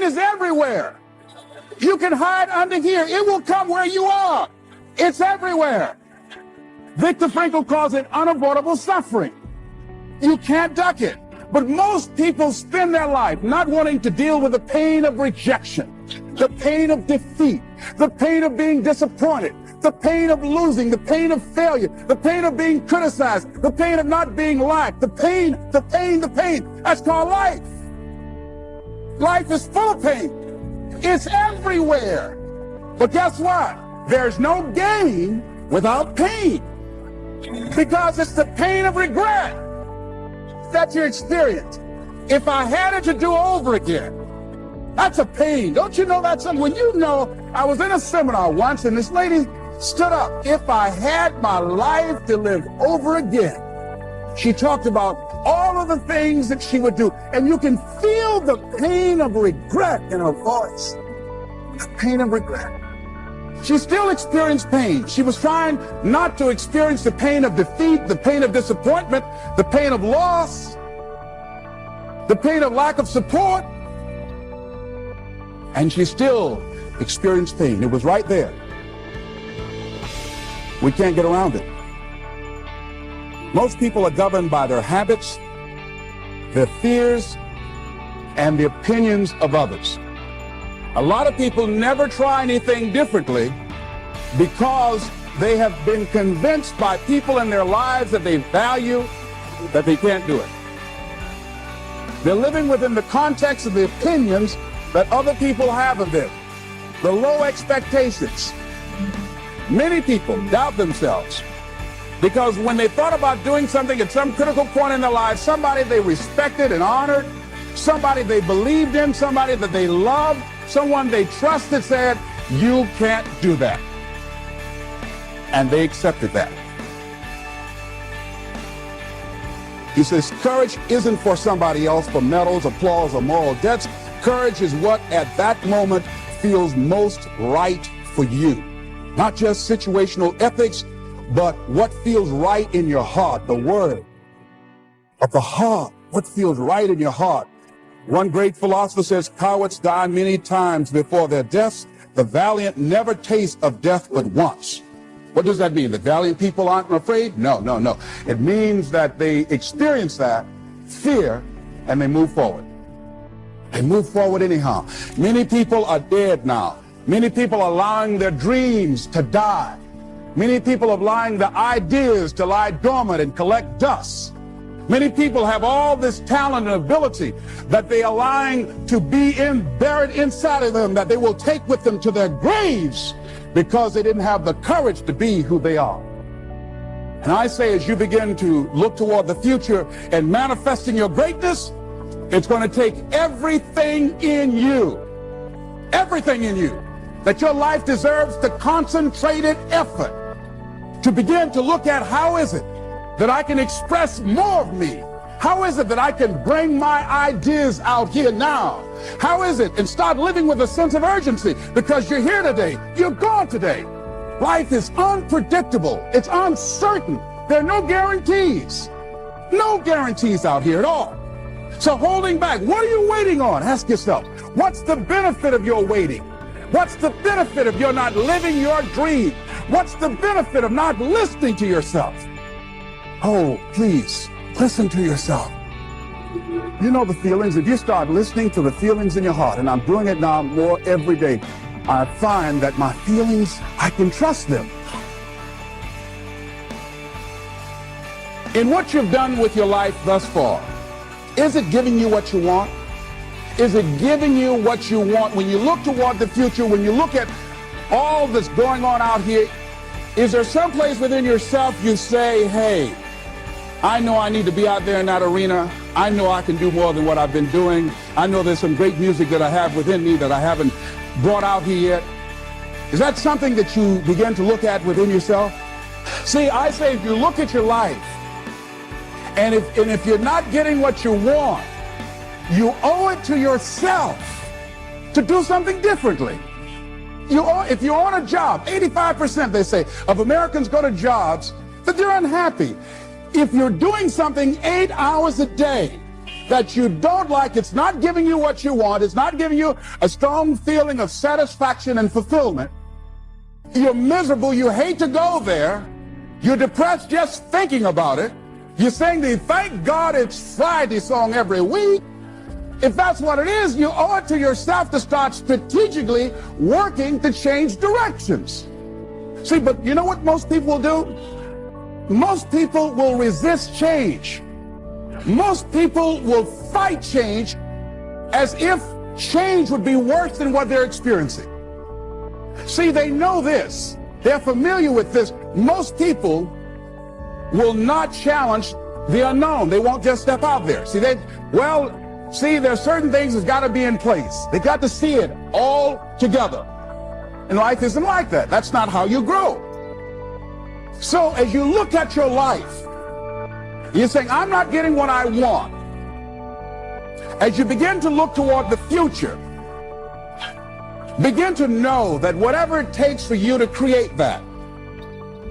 is everywhere. You can hide under here. It will come where you are. It's everywhere. Viktor Frankl calls it unavoidable suffering. You can't duck it. But most people spend their life not wanting to deal with the pain of rejection, the pain of defeat, the pain of being disappointed, the pain of losing, the pain of failure, the pain of being criticized, the pain of not being liked, the pain. That's called life. Life is full of pain. It's everywhere. But guess what? There's no gain without pain. Because it's the pain of regret that you experience. If I had it to do over again, that's a pain. Don't you know that's something? When you know, I was in a seminar once and this lady stood up. If I had my life to live over again, she talked about all of the things that she would do. And you can feel the pain of regret in her voice. The pain of regret. She still experienced pain. She was trying not to experience the pain of defeat, the pain of disappointment, the pain of loss, the pain of lack of support. And she still experienced pain. It was right there. We can't get around it. Most people are governed by their habits, their fears, and the opinions of others. A lot of people never try anything differently because they have been convinced by people in their lives that they value that they can't do it. They're living within the context of the opinions that other people have of them, the low expectations. Many people doubt themselves because when they thought about doing something at some critical point in their lives, somebody they respected and honored, somebody they believed in, somebody that they loved, someone they trusted said, you can't do that. And they accepted that. He says, courage isn't for somebody else, for medals, applause, or moral debts. Courage is what at that moment feels most right for you. Not just situational ethics, but what feels right in your heart, the word of the heart, what feels right in your heart. One great philosopher says, cowards die many times before their deaths. The valiant never taste of death but once. What does that mean? The valiant people aren't afraid? No. It means that they experience that fear and they move forward. They move forward anyhow. Many people are dead now. Many people are allowing their dreams to die. Many people are allowing their ideas to lie dormant and collect dust. Many people have all this talent and ability that they are allowing to be buried inside of them, that they will take with them to their graves because they didn't have the courage to be who they are. And I say, as you begin to look toward the future and manifesting your greatness, it's going to take everything in you, that your life deserves the concentrated effort to begin to look at how is it that I can express more of me? How is it that I can bring my ideas out here now? How is it? And start living with a sense of urgency because you're here today, you're gone today. Life is unpredictable. It's uncertain. There are no guarantees. No guarantees out here at all. So holding back, what are you waiting on? Ask yourself, what's the benefit of your waiting? What's the benefit of your not living your dream? What's the benefit of not listening to yourself? Oh, please, listen to yourself. You know the feelings. If you start listening to the feelings in your heart, and I'm doing it now more every day, I find that my feelings, I can trust them. In what you've done with your life thus far, is it giving you what you want? Is it giving you what you want? When you look toward the future, when you look at all that's going on out here, is there some place within yourself you say, hey, I know I need to be out there in that arena. I know I can do more than what I've been doing. I know there's some great music that I have within me that I haven't brought out here yet. Is that something that you begin to look at within yourself? See, I say if you look at your life, and if you're not getting what you want, you owe it to yourself to do something differently. If you're on a job, 85%, they say, of Americans go to jobs that they're unhappy. If you're doing something 8 hours a day, that you don't like, it's not giving you what you want, it's not giving you a strong feeling of satisfaction and fulfillment, you're miserable, you hate to go there, you're depressed just thinking about it, you're saying the thank God it's Friday song every week, if that's what it is, you owe it to yourself to start strategically working to change directions. See, but you know what most people will do? Most people will resist change. Most people will fight change as if change would be worse than what they're experiencing. See, they know this. They're familiar with this. Most people will not challenge the unknown. They won't just step out there. See, there's certain things that's got to be in place. They got to see it all together. And life isn't like that. That's not how you grow. So as you look at your life, you're saying, I'm not getting what I want. As you begin to look toward the future, begin to know that whatever it takes for you to create that,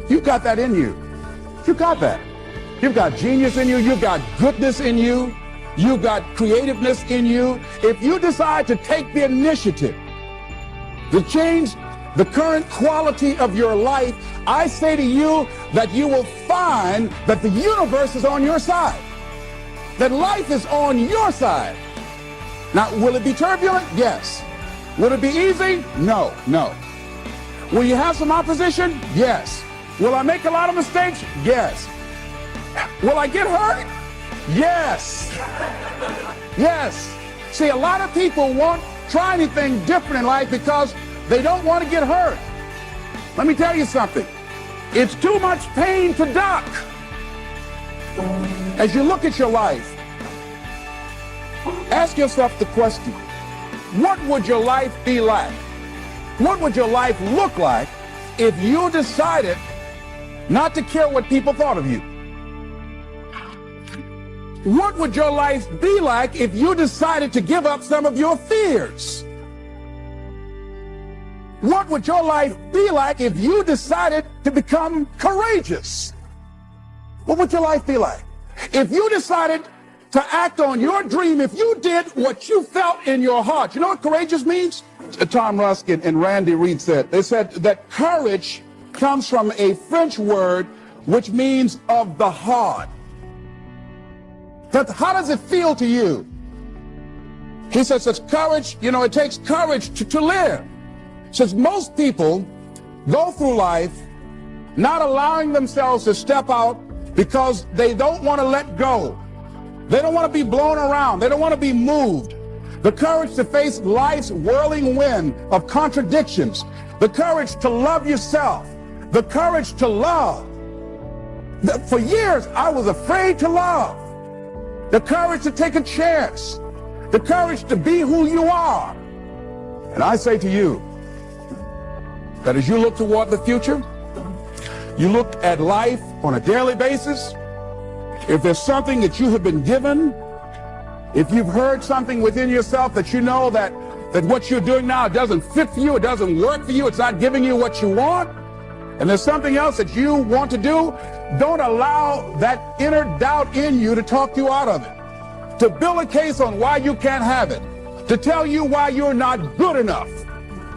you've got that in you. You've got that. You've got genius in you. You've got goodness in you. You've got creativeness in you. If you decide to take the initiative to change the current quality of your life, I say to you that you will find that the universe is on your side, that life is on your side. Now, will it be turbulent? Yes. Will it be easy? No, no. Will you have some opposition? Yes. Will I make a lot of mistakes? Yes. Will I get hurt? Yes. Yes. See, a lot of people won't try anything different in life because they don't want to get hurt. Let me tell you something. It's too much pain to duck. As you look at your life, ask yourself the question, what would your life be like? What would your life look like if you decided not to care what people thought of you? What would your life be like if you decided to give up some of your fears? What would your life be like if you decided to become courageous? What would your life be like? If you decided to act on your dream, if you did what you felt in your heart. You know what courageous means? Tom Ruskin and Randy Reed said, they said that courage comes from a French word which means of the heart. But how does it feel to you? He says it's courage, you know, it takes courage to live. Says most people go through life not allowing themselves to step out because they don't want to let go. They don't want to be blown around. They don't want to be moved. The courage to face life's whirling wind of contradictions. The courage to love yourself. The courage to love. For years, I was afraid to love. The courage to take a chance. The courage to be who you are. And I say to you that as you look toward the future, you look at life on a daily basis, if there's something that you have been given, if you've heard something within yourself that you know that what you're doing now doesn't fit for you, it doesn't work for you, it's not giving you what you want, and there's something else that you want to do, don't allow that inner doubt in you to talk you out of it, to build a case on why you can't have it, to tell you why you're not good enough.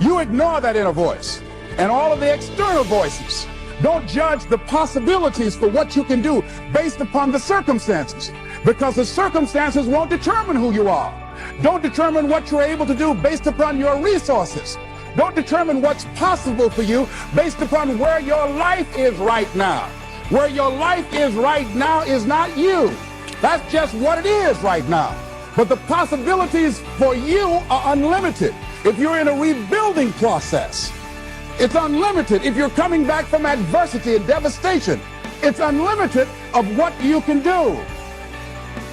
You ignore that inner voice and all of the external voices. Don't judge the possibilities for what you can do based upon the circumstances, because the circumstances won't determine who you are. Don't determine what you're able to do based upon your resources. Don't determine what's possible for you based upon where your life is right now. Where your life is right now is not you. That's just what it is right now. But the possibilities for you are unlimited. If you're in a rebuilding process, it's unlimited. If you're coming back from adversity and devastation, it's unlimited of what you can do.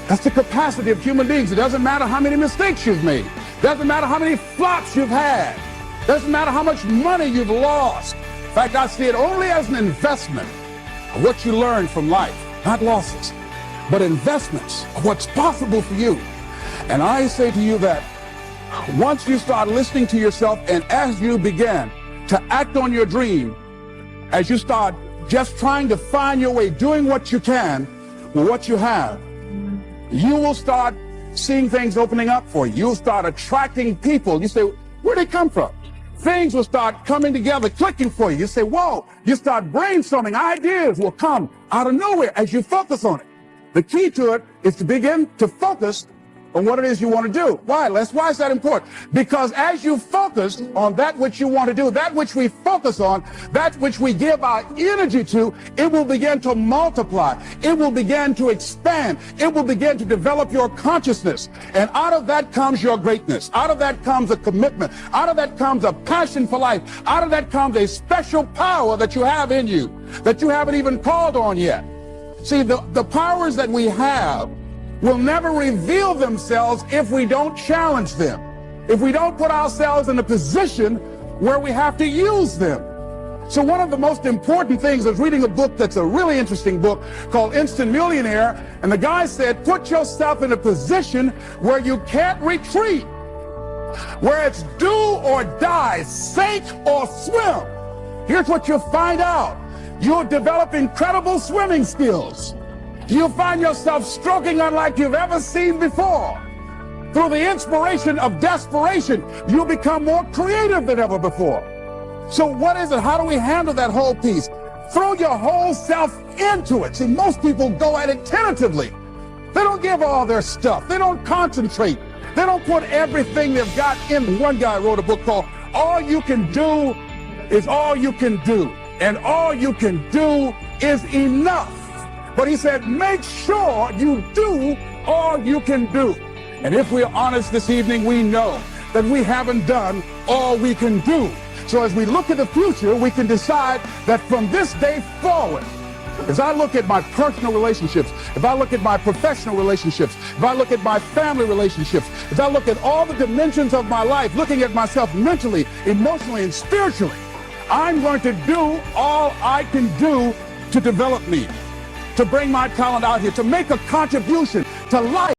That's the capacity of human beings. It doesn't matter how many mistakes you've made. It doesn't matter how many flops you've had. It doesn't matter how much money you've lost. In fact, I see it only as an investment of what you learn from life, not losses, but investments of what's possible for you. And I say to you that once you start listening to yourself and as you begin to act on your dream, as you start just trying to find your way, doing what you can with what you have, you will start seeing things opening up for you. You'll start attracting people. You say, where'd they come from? Things will start coming together, clicking for you. You say, whoa. You start brainstorming. Ideas will come out of nowhere as you focus on it. The key to it is to begin to focus on what it is you want to do. Why, Les? Why is that important? Because as you focus on that which you want to do, that which we focus on, that which we give our energy to, it will begin to multiply. It will begin to expand. It will begin to develop your consciousness. And out of that comes your greatness. Out of that comes a commitment. Out of that comes a passion for life. Out of that comes a special power that you have in you that you haven't even called on yet. See, the powers that we have will never reveal themselves if we don't challenge them, if we don't put ourselves in a position where we have to use them. So one of the most important things is reading a book that's a really interesting book called Instant Millionaire, and the guy said, put yourself in a position where you can't retreat, where it's do or die, sink or swim. Here's what you'll find out. You'll develop incredible swimming skills. You'll find yourself stroking unlike you've ever seen before. Through the inspiration of desperation, you'll become more creative than ever before. So what is it? How do we handle that whole piece? Throw your whole self into it. See, most people go at it tentatively. They don't give all their stuff. They don't concentrate. They don't put everything they've got in. One guy wrote a book called All You Can Do Is All You Can Do. And all you can do is enough. But he said, make sure you do all you can do. And if we're honest this evening, we know that we haven't done all we can do. So as we look at the future, we can decide that from this day forward, as I look at my personal relationships, if I look at my professional relationships, if I look at my family relationships, if I look at all the dimensions of my life, looking at myself mentally, emotionally, and spiritually, I'm going to do all I can do to develop me, to bring my talent out here, to make a contribution to life.